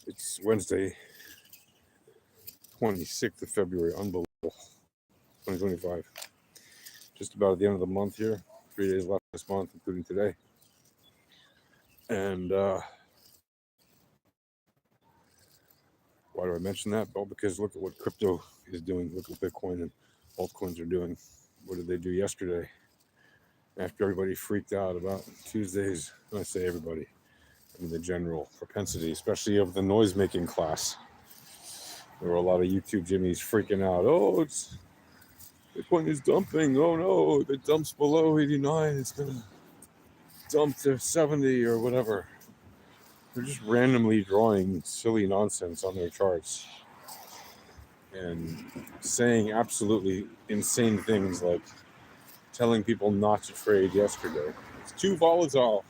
It's Wednesday, 26th of February. Unbelievable. 2025. Just about at the end of the month here. 3 days left this month, including today. And why do I mention that? Well, because look at what crypto is doing. Look what Bitcoin and altcoins are doing. What did they do yesterday? After everybody freaked out about Tuesdays, when I say everybody, I mean the general propensity, especially of the noise-making class. There were a lot of YouTube Jimmies freaking out. Oh, it's Bitcoin is dumping. Oh no, if it dumps below 89, it's gonna dump to 70 or whatever. They're just randomly drawing silly nonsense on their charts and saying absolutely insane things like telling people not to trade yesterday. It's too volatile.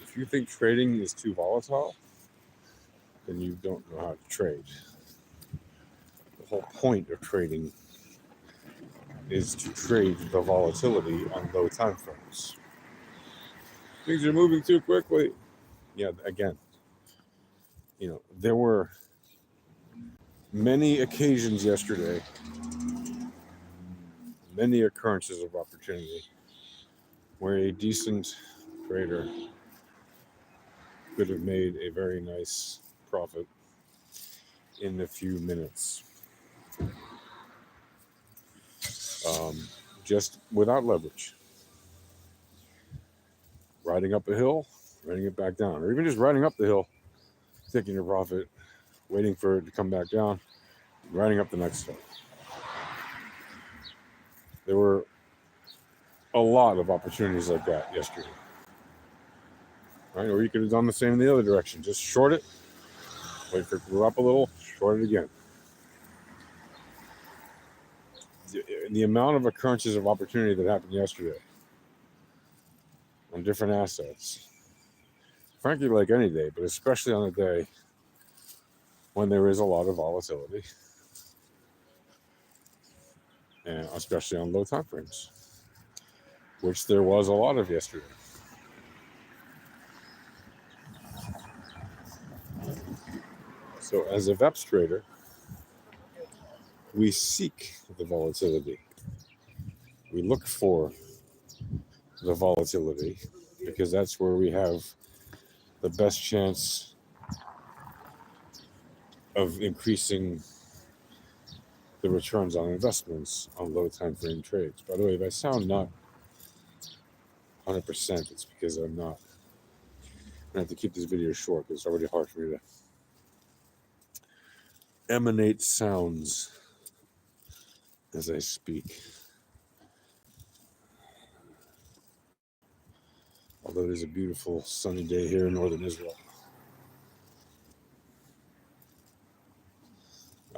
If you think trading is too volatile, then you don't know how to trade. The whole point of trading is to trade the volatility on low time frames. Things are moving too quickly. Yeah, again, there were many occasions yesterday, many occurrences of opportunity where a decent trader could have made a very nice profit in a few minutes. Just without leverage. Riding up a hill, riding it back down, or even just riding up the hill, taking your profit, waiting for it to come back down, riding up the next hill. There were a lot of opportunities like that yesterday. Right? Or you could have done the same in the other direction. Just short it, wait for it to go up a little, short it again. The amount of occurrences of opportunity that happened yesterday on different assets, frankly, like any day, but especially on a day when there is a lot of volatility, and especially on low time frames, which there was a lot of yesterday. So as a VEPS trader, we seek the volatility. We look for the volatility because that's where we have the best chance of increasing the returns on investments on low time frame trades. By the way, if I sound not 100%, it's because I'm not. I'm gonna have to keep this video short because it's already hard for me to emanate sounds as I speak. Although it is a beautiful sunny day here in northern Israel,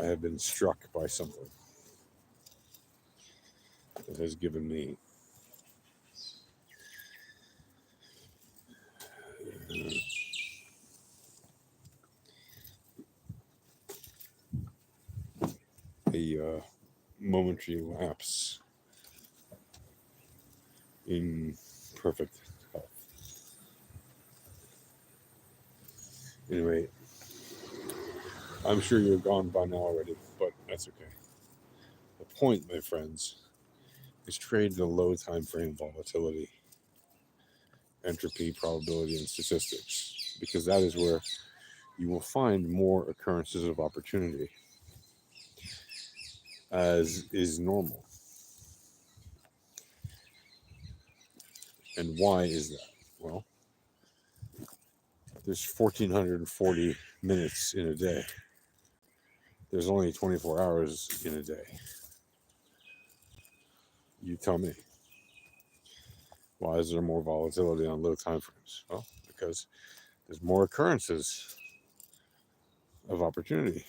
I have been struck by something that has given me a momentary lapse in perfect health. Anyway, I'm sure you're gone by now already, but that's okay. The point, my friends, is trade the low time frame volatility, entropy, probability, and statistics, because that is where you will find more occurrences of opportunity, as is normal. And why is that? Well, there's 1,440 minutes in a day. There's only 24 hours in a day. You tell me. Why is there more volatility on low time frames? Well, because there's more occurrences of opportunity.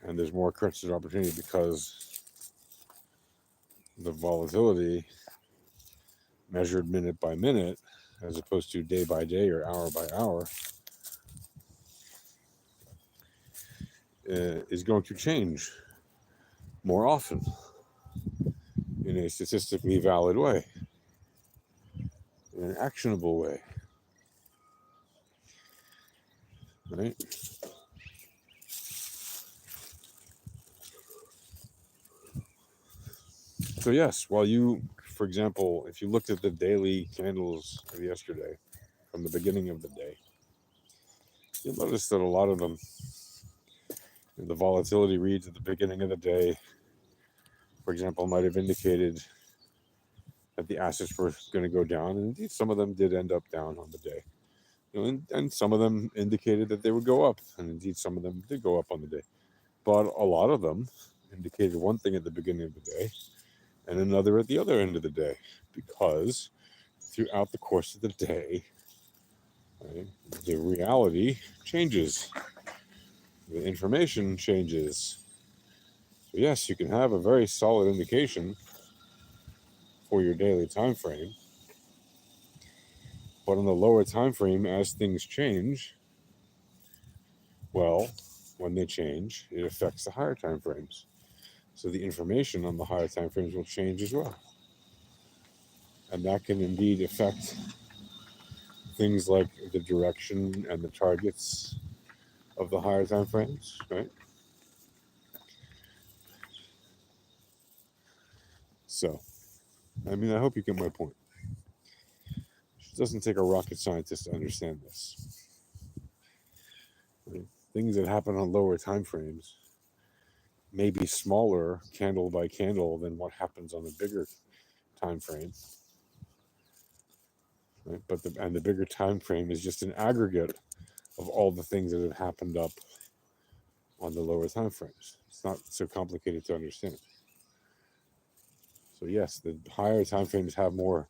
And there's more occurrences of opportunity because the volatility measured minute by minute, as opposed to day by day or hour by hour, is going to change more often in a statistically valid way, in an actionable way. right? So yes, while you, for example, if you looked at the daily candles of yesterday from the beginning of the day, you'll notice that a lot of them, the volatility reads at the beginning of the day, for example, might have indicated that the assets were going to go down, and indeed some of them did end up down on the day. And some of them indicated that they would go up, and indeed some of them did go up on the day. But a lot of them indicated one thing at the beginning of the day and another at the other end of the day, because throughout the course of the day, right, the reality changes, the information changes. So yes, you can have a very solid indication for your daily time frame, but on the lower time frame, as things change, well, when they change, it affects the higher time frames. So the information on the higher time frames will change as well. And that can indeed affect things like the direction and the targets of the higher time frames, right? So, I mean, I hope you get my point. It doesn't take a rocket scientist to understand this. Right? Things that happen on lower time frames may be smaller candle by candle than what happens on a bigger time frame. Right? But the bigger time frame is just an aggregate of all the things that have happened up on the lower time frames. It's not so complicated to understand. So yes, the higher time frames have more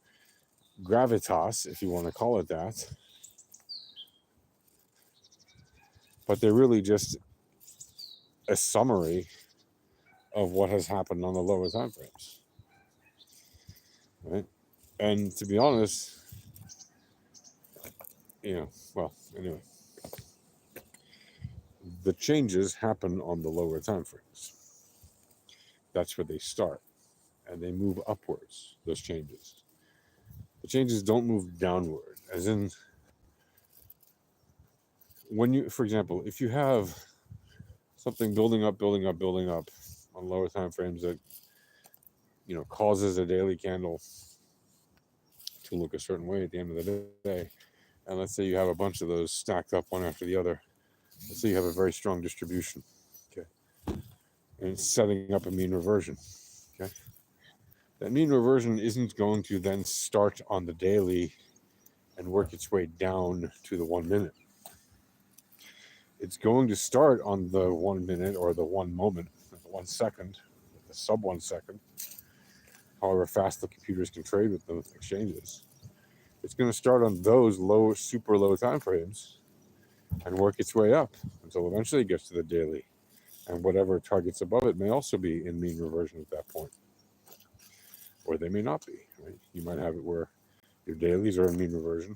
gravitas, if you want to call it that, but they're really just a summary of what has happened on the lower time frames, right? And to be honest, well, anyway, the changes happen on the lower time frames. That's where they start, and they move upwards. Those changes. The changes don't move downward, as in when you, for example, if you have something building up on lower time frames that causes a daily candle to look a certain way at the end of the day, and let's say you have a bunch of those stacked up one after the other. Let's say you have a very strong distribution, okay, and it's setting up a mean reversion, okay. That mean reversion isn't going to then start on the daily and work its way down to the 1 minute. It's going to start on the 1 minute or the 1 moment, the 1 second, the sub 1 second, however fast the computers can trade with the exchanges. It's going to start on those low, super low time frames and work its way up until eventually it gets to the daily. And whatever targets above it may also be in mean reversion at that point. Or they may not be, right? You might have it where your dailies are in mean reversion,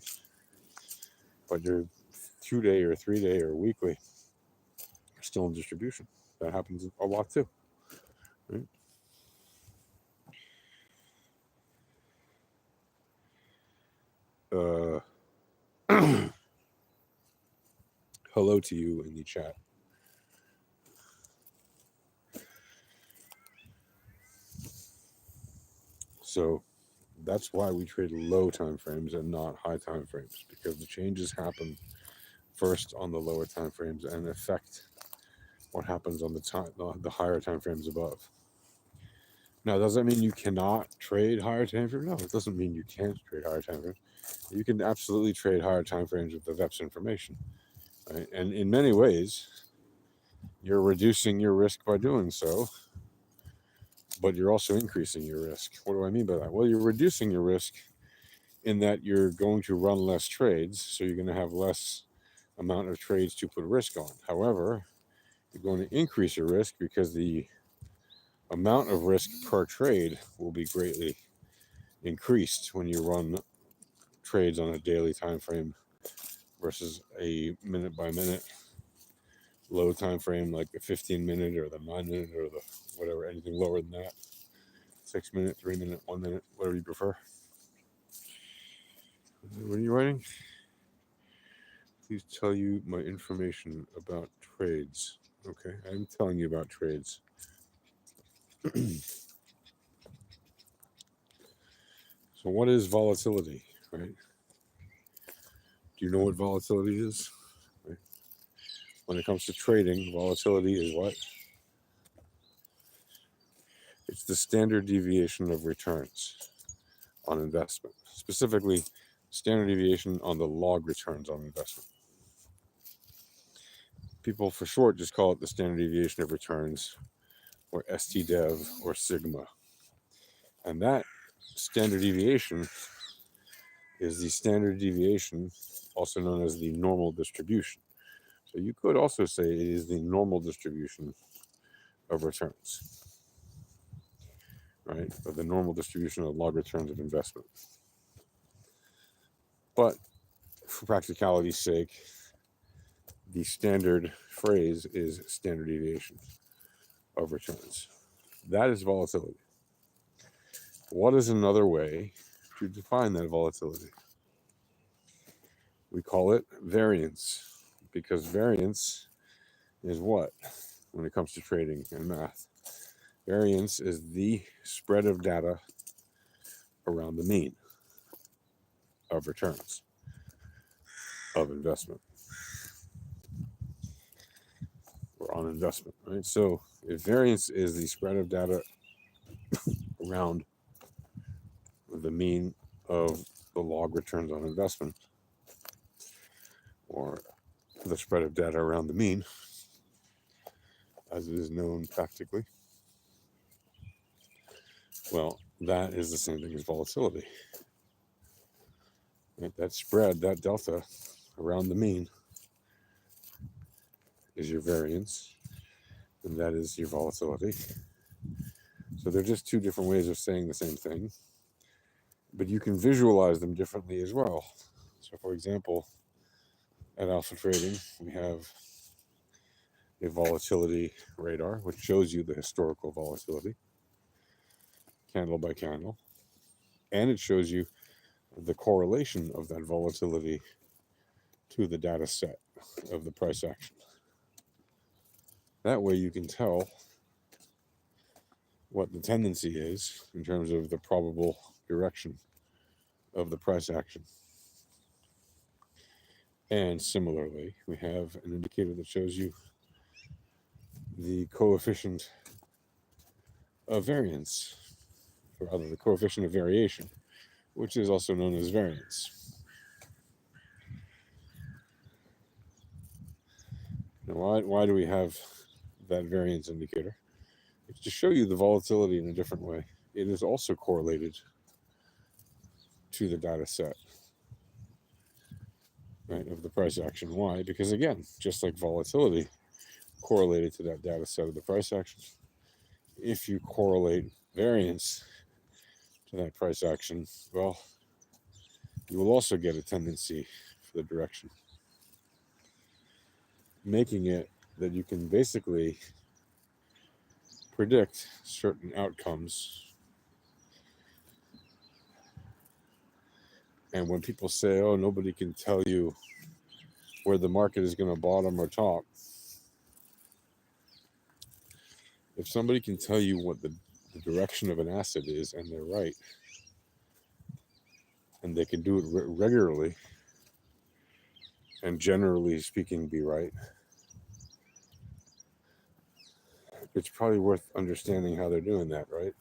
but your 2-day or 3-day or weekly are still in distribution. That happens a lot too, right? Hello to you in the chat. So that's why we trade low time frames and not high time frames, because the changes happen first on the lower time frames and affect what happens on the higher time frames above. Now, does that mean you cannot trade higher time frames? No, it doesn't mean you can't trade higher time frames. You can absolutely trade higher time frames with the VEPS information, right? And in many ways, you're reducing your risk by doing so, but you're also increasing your risk. What do I mean by that? Well, you're reducing your risk in that you're going to run less trades, so you're going to have less amount of trades to put risk on. However, you're going to increase your risk because the amount of risk per trade will be greatly increased when you run trades on a daily time frame versus a minute by minute low time frame like the 15 minute or the 9 minute or the whatever, anything lower than that, 6 minute, 3 minute, 1 minute, whatever you prefer. What are you writing? please tell you my information about trades. Okay, I'm telling you about trades. So what is volatility, right? Do you know what volatility is? Right? When it comes to trading, volatility is what? It's the standard deviation of returns on investment, specifically standard deviation on the log returns on investment. People for short just call it the standard deviation of returns, or STDEV, or sigma. And that standard deviation is the standard deviation, also known as the normal distribution. So you could also say it is the normal distribution of returns, right? Or the normal distribution of log returns of investment. But for practicality's sake, the standard phrase is standard deviation of returns. That is volatility. What is another way to define that volatility? We call it variance, because variance is what when it comes to trading and math? Variance is the spread of data around the mean of returns of investment or on investment, right? So if variance is the spread of data around the mean of the log returns on investment, or the spread of data around the mean, as it is known practically, well, that is the same thing as volatility. Right? That spread, that delta around the mean is your variance, and that is your volatility. So they're just two different ways of saying the same thing, but you can visualize them differently as well. So for example, at Alpha Trading, we have a volatility radar, which shows you the historical volatility, candle by candle, and it shows you the correlation of that volatility to the data set of the price action. That way you can tell what the tendency is in terms of the probable direction of the price action. And similarly, we have an indicator that shows you the coefficient of variance, or rather the coefficient of variation, which is also known as variance. Now, why do we have that variance indicator? It's to show you the volatility in a different way. It is also correlated to the data set, right, of the price action. Why? Because again, just like volatility correlated to that data set of the price action, if you correlate variance to that price action, well, you will also get a tendency for the direction, making it that you can basically predict certain outcomes. And when people say, oh, nobody can tell you where the market is going to bottom or top, if somebody can tell you what the direction of an asset is and they're right, and they can do it regularly and generally speaking be right, it's probably worth understanding how they're doing that, right?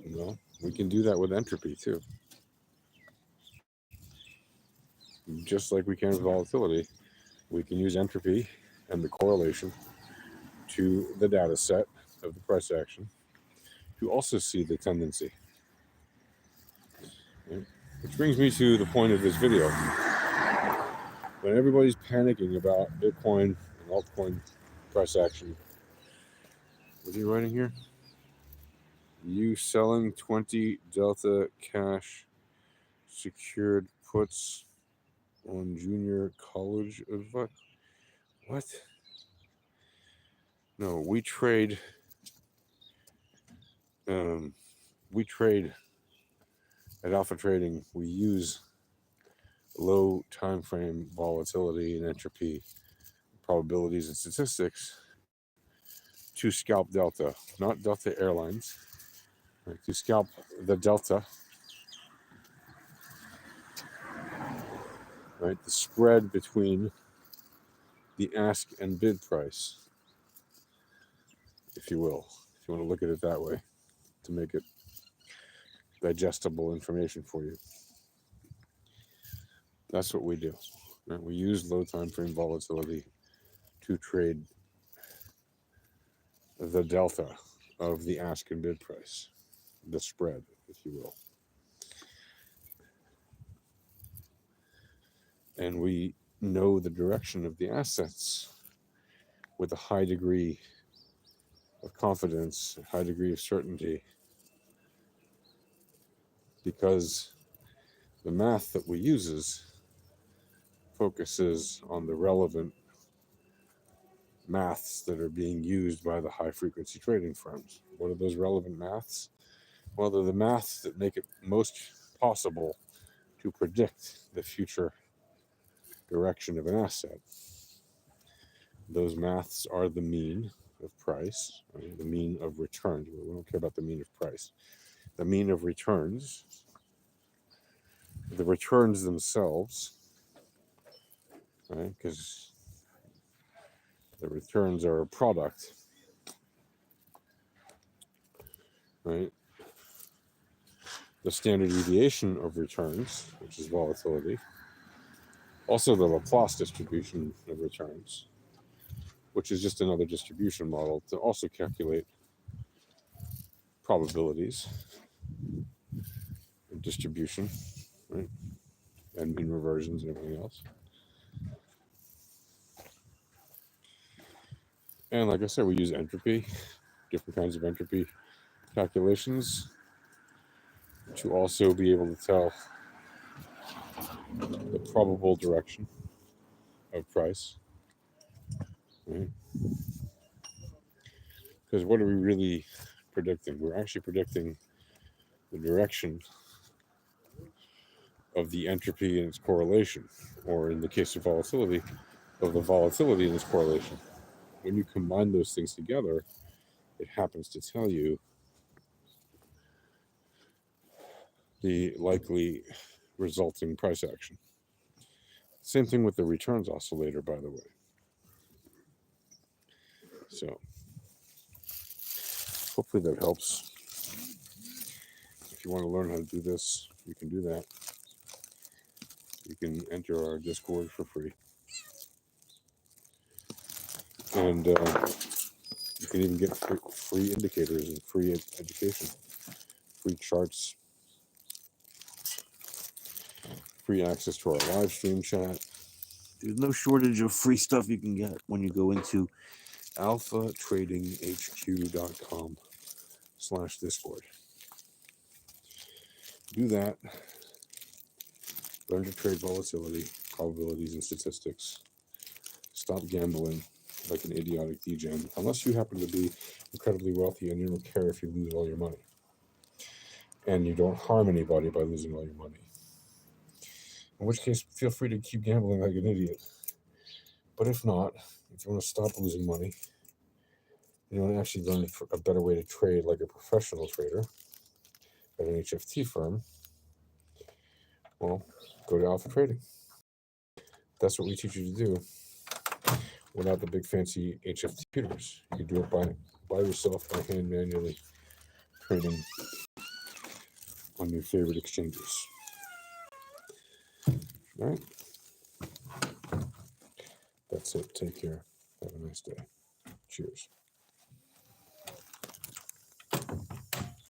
You know, we can do that with entropy too. Just like we can with volatility, we can use entropy and the correlation to the data set of the price action to also see the tendency. Right? Which brings me to the point of this video. When everybody's panicking about Bitcoin and altcoin price action, what are you writing here? You selling 20 Delta cash secured puts on junior college advice? What? No, we trade. We trade at Alpha Trading. We use low time frame volatility and entropy probabilities and statistics to scalp Delta, not Delta Airlines, right? To scalp the Delta, right? The spread between the ask and bid price, if you will, if you want to look at it that way, to make it digestible information for you. That's what we do. Right? We use low time frame volatility to trade the delta of the ask and bid price, the spread, if you will. And we know the direction of the assets with a high degree of confidence, a high degree of certainty, because the math that we uses focuses on the relevant maths that are being used by the high frequency trading firms. What are those relevant maths? Well, they're the maths that make it most possible to predict the future direction of an asset. Those maths are the mean of price, right? The mean of returns. We don't care about the mean of price. The mean of returns, the returns themselves, right? Because the returns are a product, right? The standard deviation of returns, which is volatility. Also the Laplace distribution of returns, which is just another distribution model to also calculate probabilities and distribution, right? And mean reversions and everything else. And like I said, we use entropy, different kinds of entropy calculations to also be able to tell the probable direction of price. Right? Because what are we really predicting? We're actually predicting the direction of the entropy and its correlation, or in the case of volatility, of the volatility and its correlation. When you combine those things together, it happens to tell you the likely resulting price action. Same thing with the returns oscillator, by the way. So hopefully that helps. If you want to learn how to do this, you can do that. You can enter our Discord for free. And you can even get free indicators and free education, free charts, free access to our live stream chat. There's no shortage of free stuff you can get when you go into alphatradinghq.com/Discord. Do that. Learn to trade volatility, probabilities, and statistics. Stop gambling like an idiotic degen, unless you happen to be incredibly wealthy and you don't care if you lose all your money. And you don't harm anybody by losing all your money. In which case, feel free to keep gambling like an idiot. But if not, if you want to stop losing money, you want to actually learn a better way to trade like a professional trader at an HFT firm, well, go to Alpha Trading. That's what we teach you to do without the big fancy HFT computers. You can do it by yourself, by hand, manually trading on your favorite exchanges. All right. That's it. Take care. Have a nice day. Cheers.